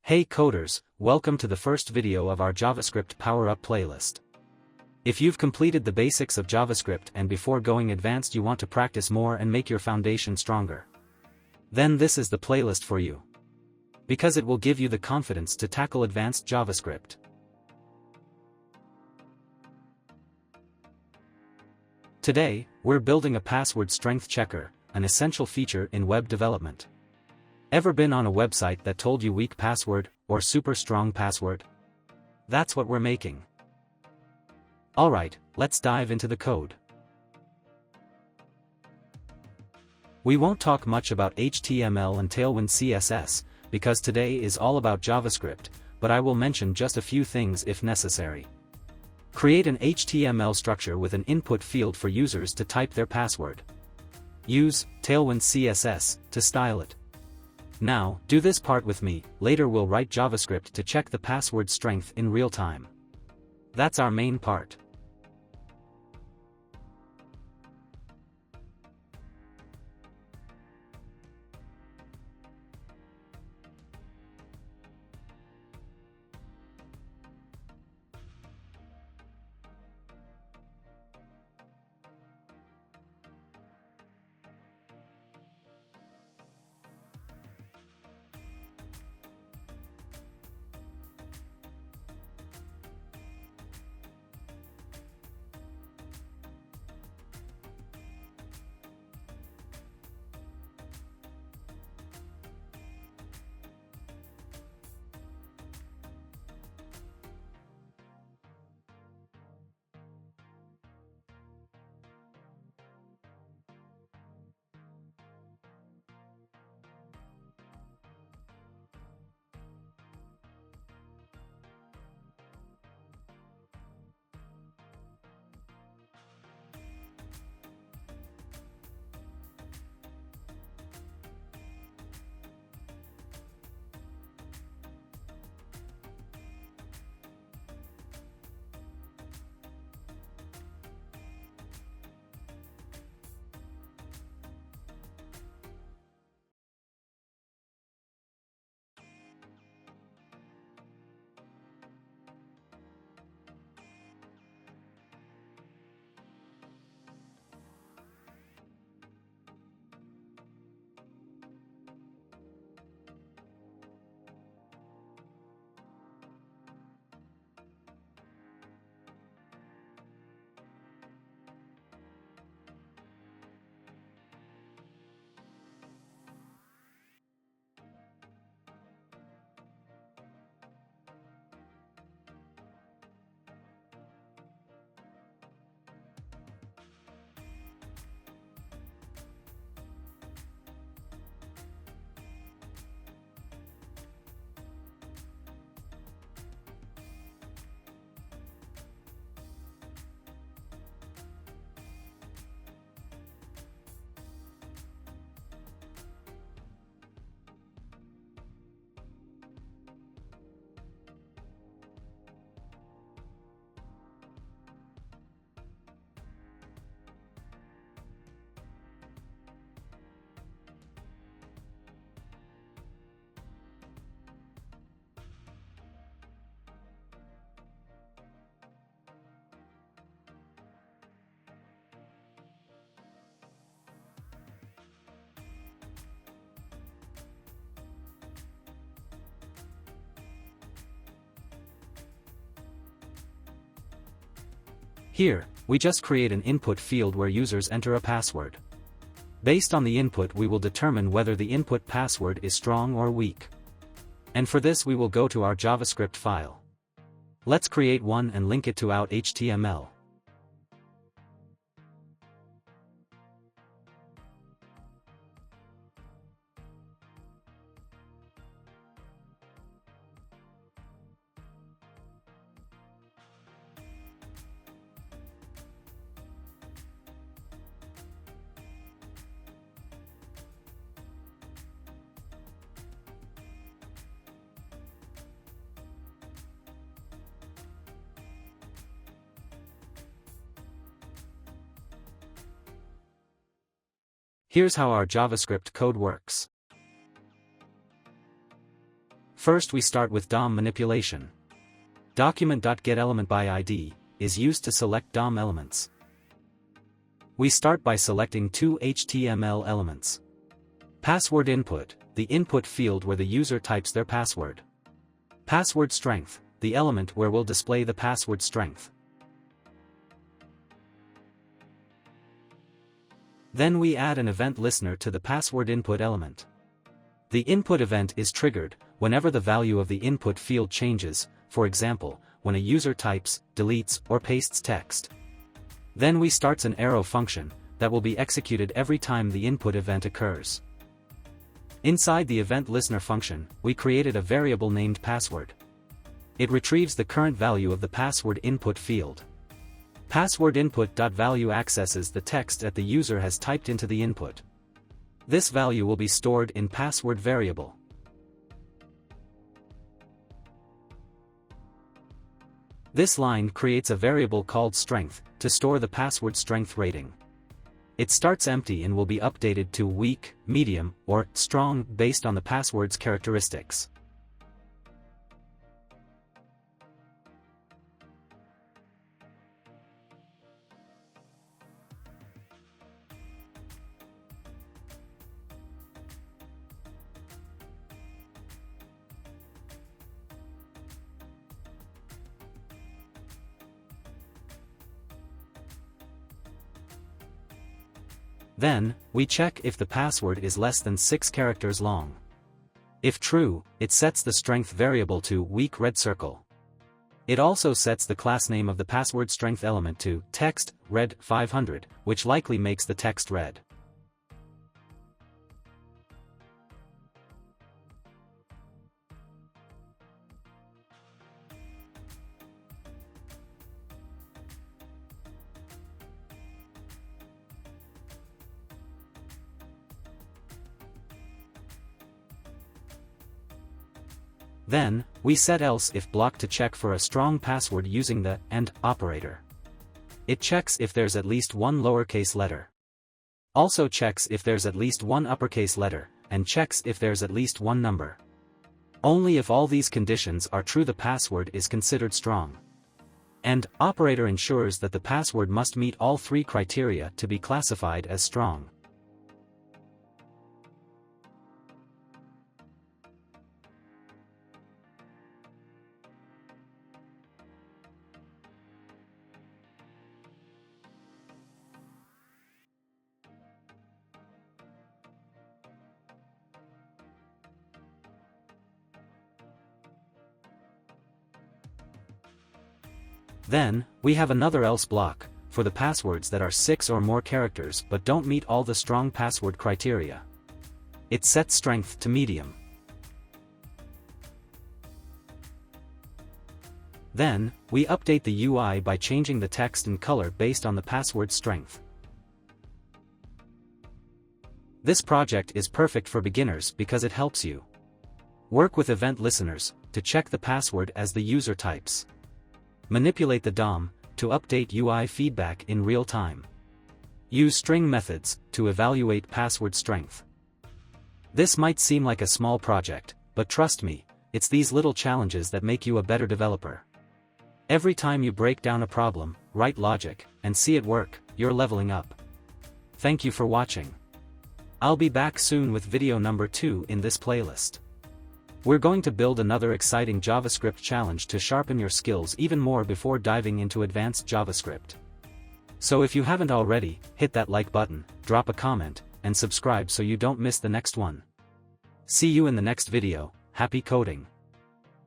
Hey coders, welcome to the first video of our JavaScript Power-Up playlist. If you've completed the basics of JavaScript and before going advanced you want to practice more and make your foundation stronger, then this is the playlist for you. Because it will give you the confidence to tackle advanced JavaScript. Today, we're building a password strength checker, an essential feature in web development. Ever been on a website that told you weak password, or super strong password? That's what we're making. Alright, let's dive into the code. We won't talk much about HTML and Tailwind CSS, because today is all about JavaScript, but I will mention just a few things if necessary. Create an HTML structure with an input field for users to type their password. Use Tailwind CSS to style it. Now, do this part with me, later we'll write JavaScript to check the password strength in real time. That's our main part. Here, we just create an input field where users enter a password. Based on the input we will determine whether the input password is strong or weak. And for this we will go to our JavaScript file. Let's create one and link it to our HTML. Here's how our JavaScript code works. First we start with DOM manipulation. Document.getElementById is used to select DOM elements. We start by selecting two HTML elements. Password input, the input field where the user types their password. Password strength, the element where we'll display the password strength. Then we add an event listener to the password input element. The input event is triggered whenever the value of the input field changes, for example, when a user types, deletes, or pastes text. Then we starts an arrow function that will be executed every time the input event occurs. Inside the event listener function, we created a variable named password. It retrieves the current value of the password input field. Password input.value accesses the text that the user has typed into the input. This value will be stored in password variable. This line creates a variable called strength to store the password strength rating. It starts empty and will be updated to weak, medium, or strong based on the password's characteristics. Then, we check if the password is less than 6 characters long. If true, it sets the strength variable to weak red circle. It also sets the class name of the password strength element to text red 500, which likely makes the text red. Then, we set else if block to check for a strong password using the AND operator. It checks if there's at least one lowercase letter. Also checks if there's at least one uppercase letter, and checks if there's at least one number. Only if all these conditions are true the password is considered strong. AND operator ensures that the password must meet all 3 criteria to be classified as strong. Then, we have another else block, for the passwords that are 6 or more characters but don't meet all the strong password criteria. It sets strength to medium. Then, we update the UI by changing the text and color based on the password strength. This project is perfect for beginners because it helps you work with event listeners to check the password as the user types. Manipulate the DOM to update UI feedback in real time. Use string methods to evaluate password strength. This might seem like a small project, but trust me, it's these little challenges that make you a better developer. Every time you break down a problem, write logic, and see it work, you're leveling up. Thank you for watching. I'll be back soon with video number 2 in this playlist. We're going to build another exciting JavaScript challenge to sharpen your skills even more before diving into advanced JavaScript. So if you haven't already, hit that like button, drop a comment, and subscribe so you don't miss the next one. See you in the next video. Happy coding!